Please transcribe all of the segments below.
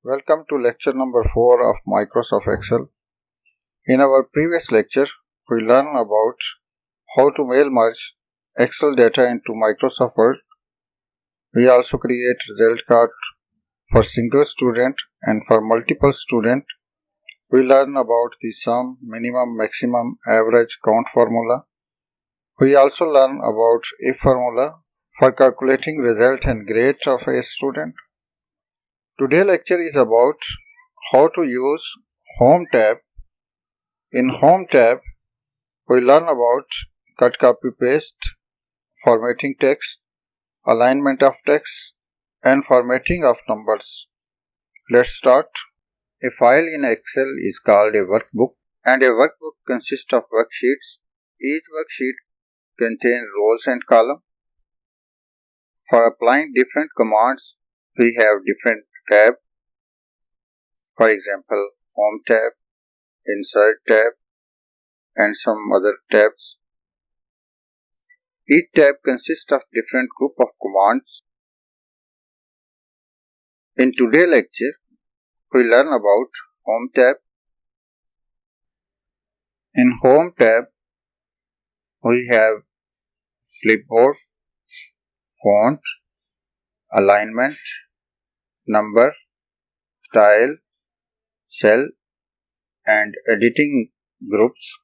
Welcome to lecture number 4 of Microsoft Excel. In our previous lecture, we learned about how to mail merge Excel data into Microsoft Word. We also create result card for single student and for multiple student. We learn about the sum, minimum, maximum, average, count formula. We also learn about if formula for calculating result and grade of a student. Today's lecture is about how to use Home tab. In Home tab, we learn about cut, copy, paste, formatting text, alignment of text, and formatting of numbers. Let's start. A file in Excel is called a workbook, and a workbook consists of worksheets. Each worksheet contains rows and columns. For applying different commands, we have different tabs. For example, Home tab, Insert tab, and some other tabs. Each tab consists of different group of commands. In today's lecture, we learn about Home tab. In Home tab, we have clipboard, font, alignment, number, style, cell, and editing groups.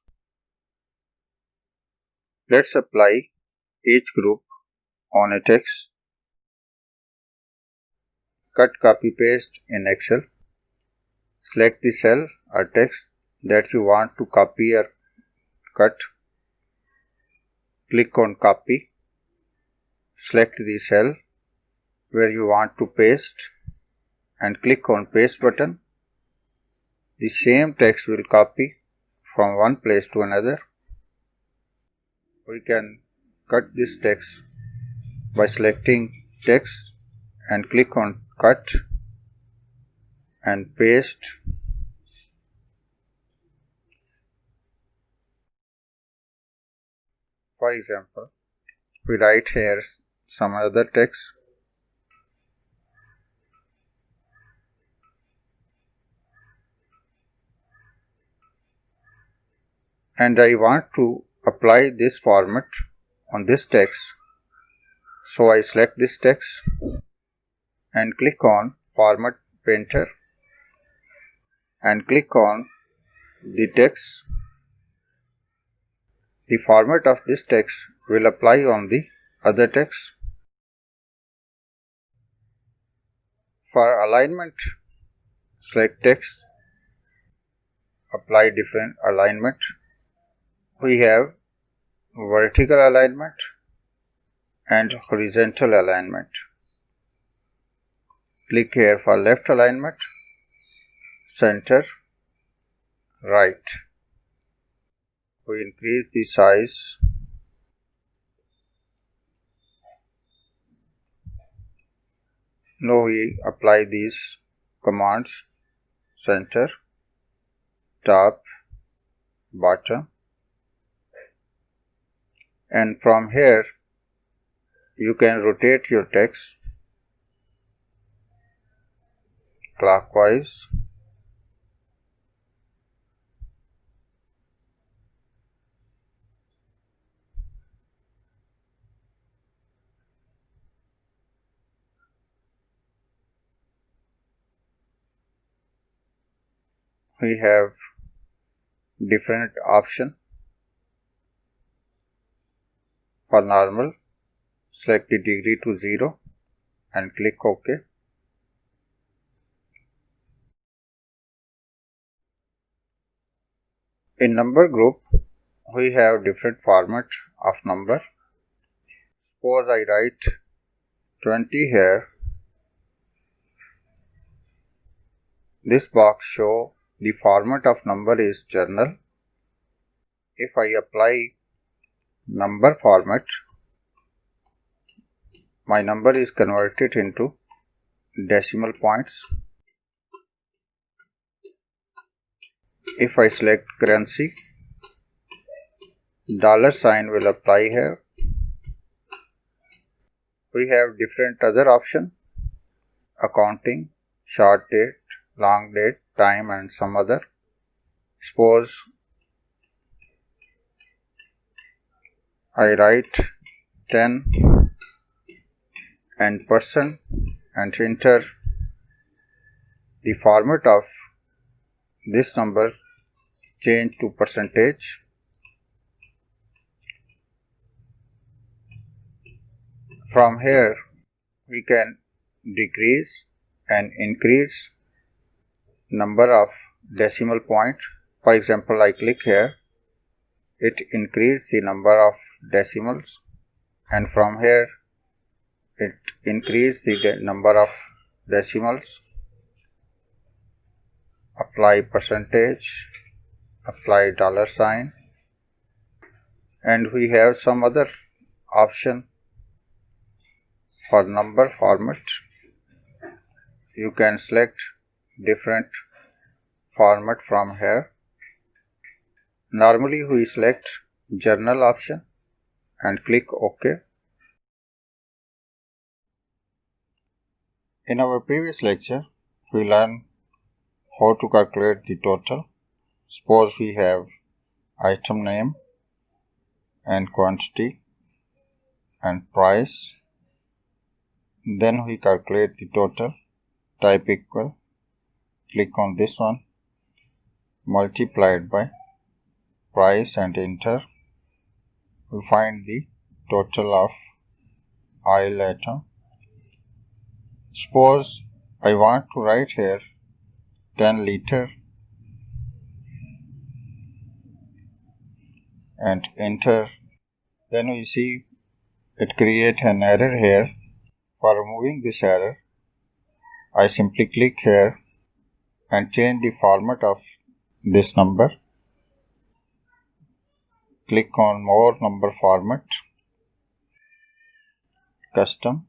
Let's apply each group on a text. Cut, copy, paste in Excel. Select the cell or text that you want to copy or cut. Click on copy. Select the cell where you want to paste and click on paste button. The same text will copy from one place to another. We can cut this text by selecting text and click on cut and paste. For example, we write here some other text. And I want to apply this format on this text. So I select this text and click on Format Painter and click on the text. The format of this text will apply on the other text. For alignment, select text, apply different alignment. We have vertical alignment and horizontal alignment. Click here for left alignment, center, right. We increase the size. Now we apply these commands: center, top, bottom. And from here you can rotate your text clockwise. We have different options. For normal, select the degree to 0 and click OK. In number group, we have different format of number. Suppose I write 20 here. This box shows the format of number is journal. If I apply number format, my number is converted into decimal points. If I select currency, $sign will apply here. We have different other options: accounting, short date, long date, time and some other. Suppose I write 10 and percent and enter the format of this number, change to percentage. From here we can decrease and increase number of decimal point. For example, I click here, it increase the number of decimals, and from here it increase the number of decimals. Apply percentage, apply dollar sign, and we have some other option for number format. You can select different format from here. Normally we select journal option and click OK. In our previous lecture, we learned how to calculate the total. Suppose we have item name and quantity and price. Then we calculate the total. Type equal, click on this one, multiplied by price and enter. We find the total of oil item. Suppose I want to write here 10 liter and enter. Then we see it create an error here. For removing this error, I simply click here and change the format of this number. Click on more number format, custom,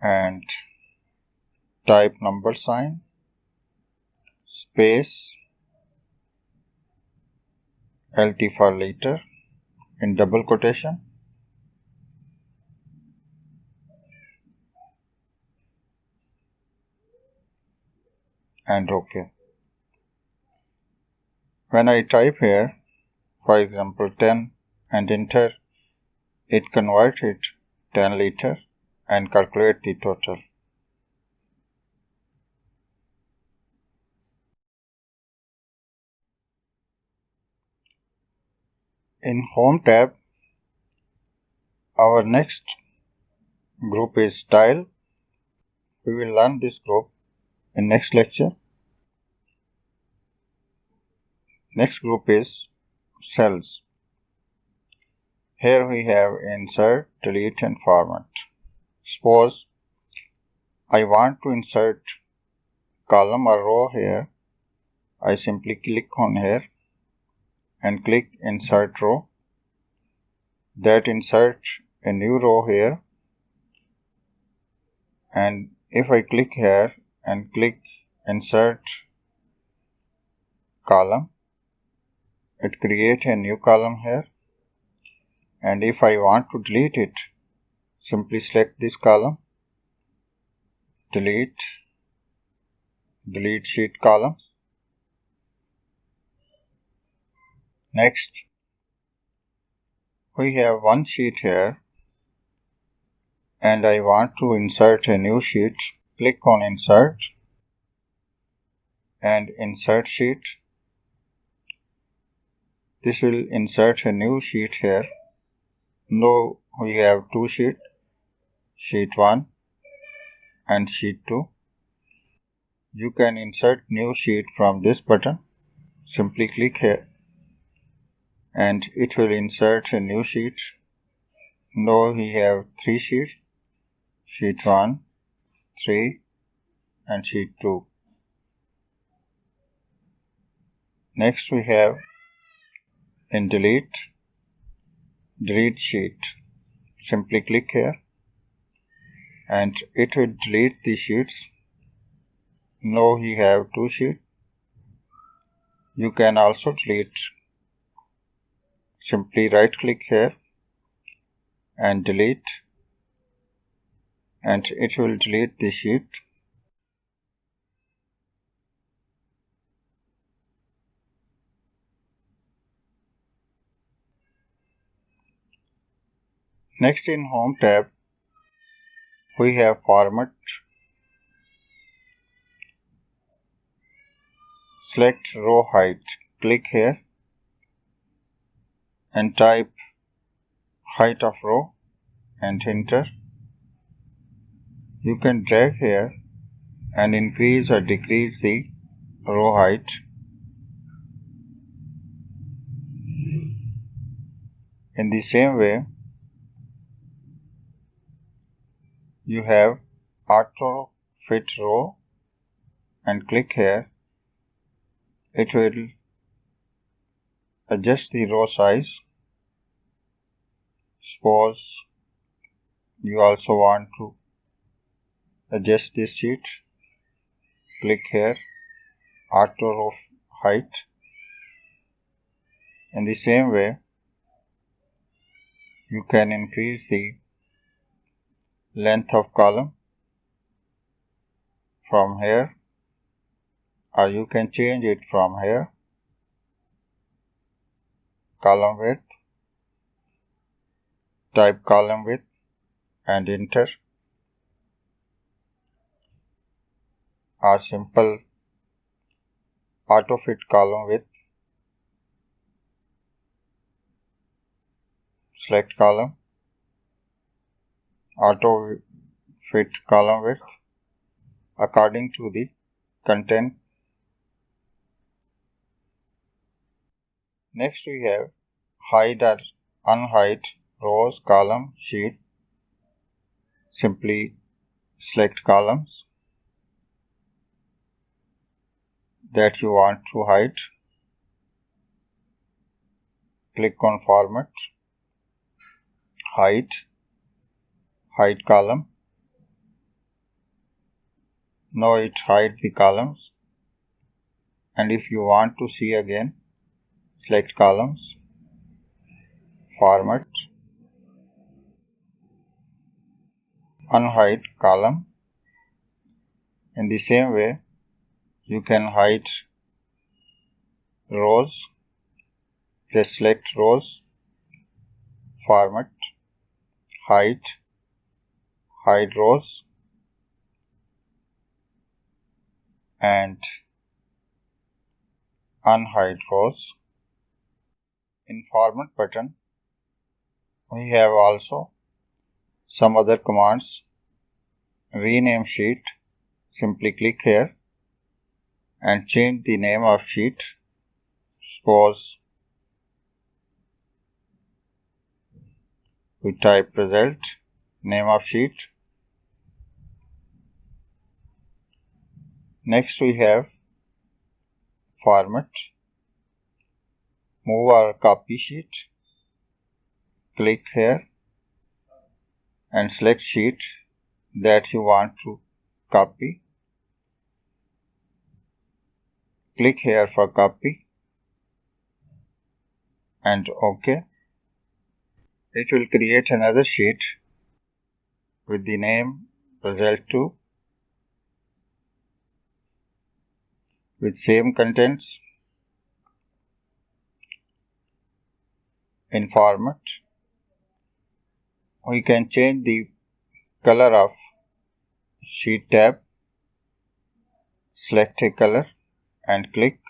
and type number sign, space, LT for liter in double quotation, and OK. When I type here, for example 10 and enter, it converts it 10 liter and calculate the total. In Home tab, our next group is Style. We will learn this group in next lecture. Next group is Cells. Here we have Insert, Delete and Format. Suppose I want to insert column or row here. I simply click on here and click Insert Row. That insert a new row here, and if I click here and click Insert Column, it creates a new column here. And if I want to delete it, simply select this column, delete sheet column. Next, we have one sheet here and I want to insert a new sheet. Click on Insert and Insert Sheet. This will insert a new sheet here. Now we have two sheets, sheet 1 and sheet 2. You can insert new sheet from this button. Simply click here and it will insert a new sheet. Now we have 3 sheets, sheet 1, 3 and sheet 2. Next we have in delete sheet. Simply click here and it will delete the sheets. Now we have 2 sheets. You can also delete. Simply right click here and delete, and it will delete the sheet. Next, in Home tab, we have Format. Select row height. Click here and type height of row and enter. You can drag here and increase or decrease the row height. In the same way, you have auto fit row and click here. It will adjust the row size. Suppose you also want to adjust this sheet. Click here, auto row height. In the same way, you can increase the length of column from here, or you can change it from here. Column width, type column width and enter, or simple auto fit column width. Select column, auto fit column width according to the content. Next, we have hide or unhide rows, column, sheet. Simply select columns that you want to hide. Click on Format, Hide column. Now it hides the columns, and if you want to see again, select columns, Format, Unhide column. In the same way, you can hide rows. Just select rows, Format, hide rows, and unhide rows. In Format button, we have also some other commands. Rename sheet. Simply click here and change the name of sheet. Suppose we type result, name of sheet. Next, we have Format, move or copy sheet. Click here and select sheet that you want to copy. Click here for copy and OK. It will create another sheet with the name result2 with same contents. In Format, we can change the color of sheet tab. Select a color and click.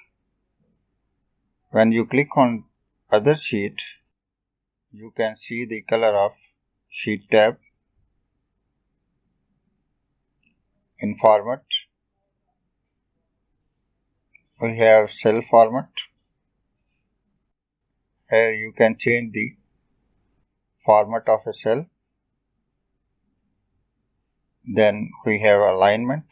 When you click on other sheet, you can see the color of sheet tab. In Format, we have cell format. Here you can change the format of a cell. Then we have alignment.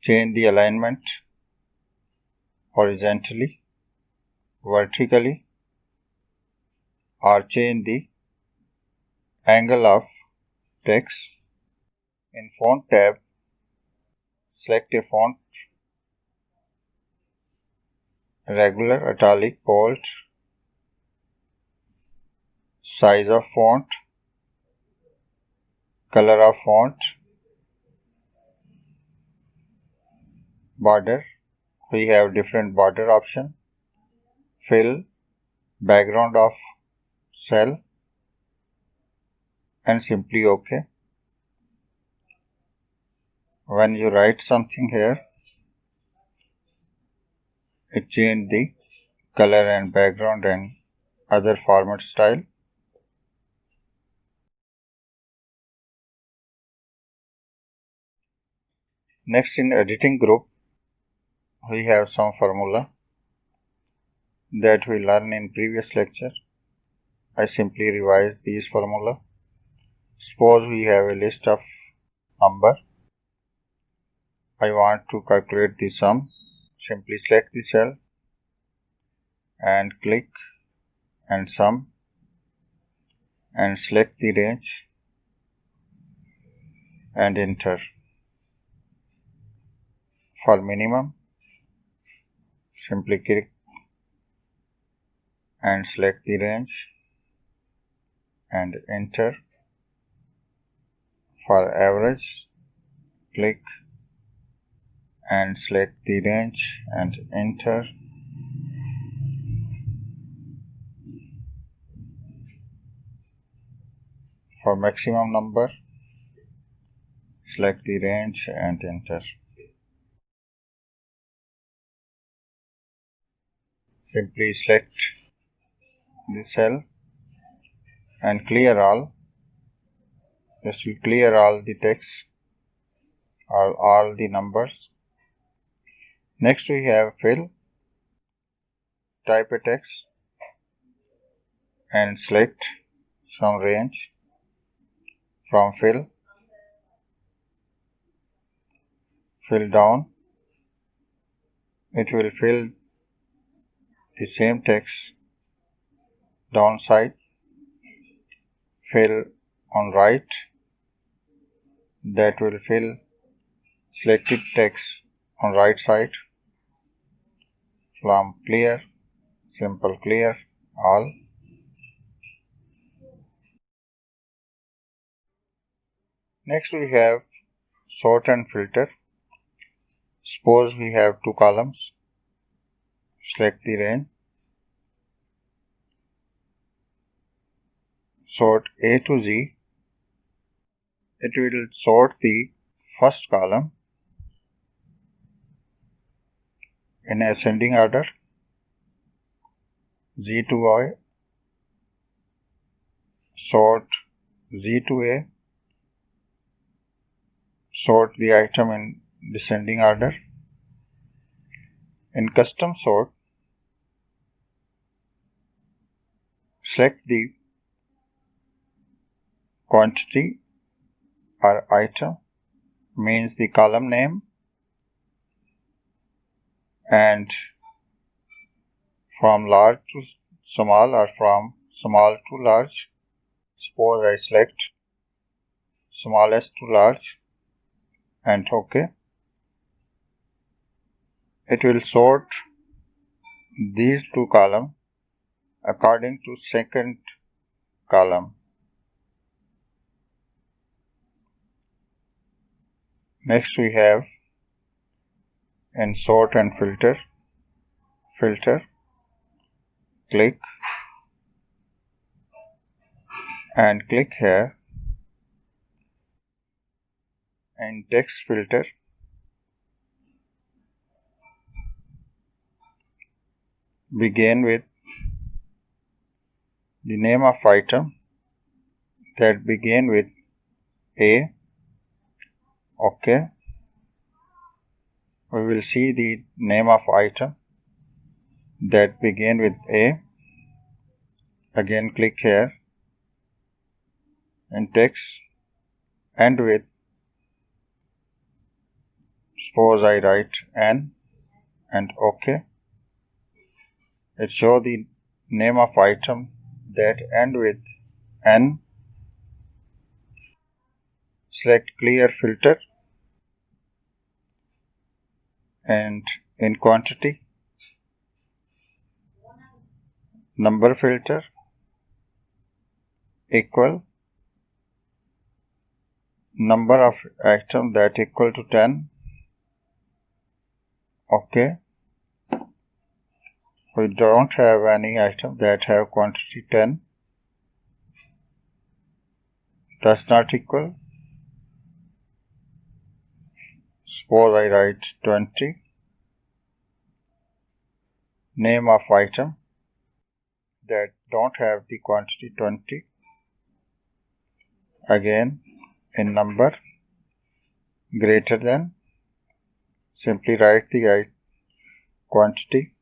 Change the alignment horizontally, vertically, or change the angle of text. In Font tab, select a font, regular, italic, bold, size of font, color of font, border. We have different border option, fill, background of cell and simply OK. When you write something here, it changes the color and background and other format style. Next, in editing group, we have some formula that we learned in previous lecture. I simply revise these formula. Suppose we have a list of number. I want to calculate the sum. Simply select the cell and click and sum and select the range and enter. For minimum, simply click and select the range and enter. For average, click and select the range and enter. For maximum number, select the range and enter. Simply select the cell and clear all. This will clear all the text or all the numbers. Next we have fill. Type a text and select some range from fill. Fill down. It will fill the same text downside. Fill on right. That will fill selected text on right side. From clear, simple clear all. Next we have sort and filter. Suppose we have two columns. Select the range. Sort A to Z. It will sort the first column in ascending order. Z to I. Sort Z to A. Sort the item in descending order. In custom sort, select the quantity or item, means the column name, and from large to small or from small to large. Suppose I select smallest to large and OK. It will sort these two columns according to second column. Next we have in sort and filter. Filter, click and click here. In text filter, begin with the name of item that begin with A. OK. We will see the name of item that begin with A. Again click here. In text, end with, suppose I write N and OK. It shows the name of item that end with N. Select clear filter and in quantity, number filter equal number of item that equal to 10. OK. We don't have any item that have quantity 10. does not equal. Suppose I write 20. Name of item that don't have the quantity 20. Again, in number greater than, simply write the quantity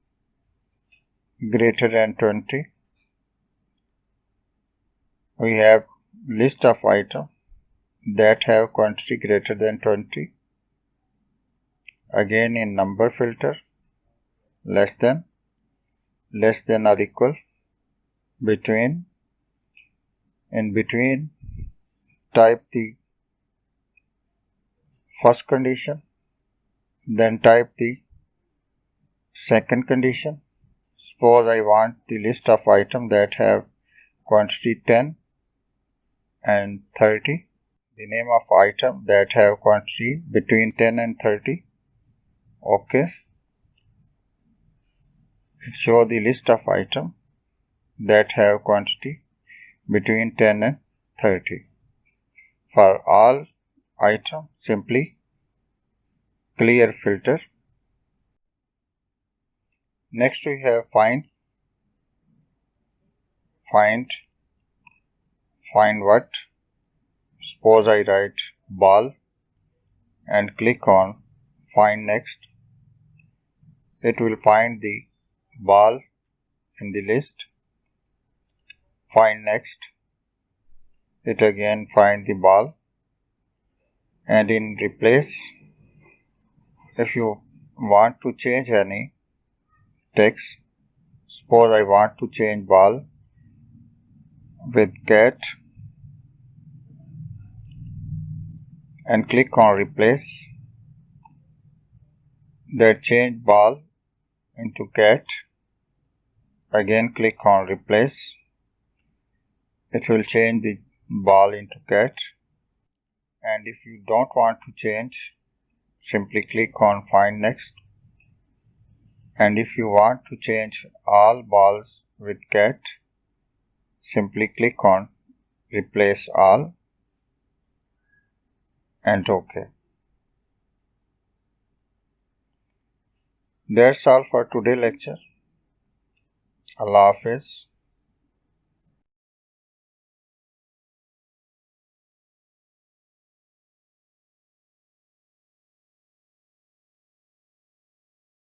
greater than 20. We have list of items that have quantity greater than 20. Again, in number filter, less than or equal, between. In between, type the first condition, then type the second condition. Suppose I want the list of items that have quantity 10 and 30. The name of item that have quantity between 10 and 30. OK. It shows the list of items that have quantity between 10 and 30. For all items, simply clear filter. Next we have find. Find what? Suppose I write ball and click on find next. It will find the ball in the list. Find next. It again find the ball. And in replace, if you want to change any text, suppose I want to change ball with cat and click on replace. That change ball into cat. Again click on replace. It will change the ball into cat. And if you don't want to change, simply click on find next. And if you want to change all balls with cat, simply click on replace all and OK. That's all for today's lecture. Allah Hafiz.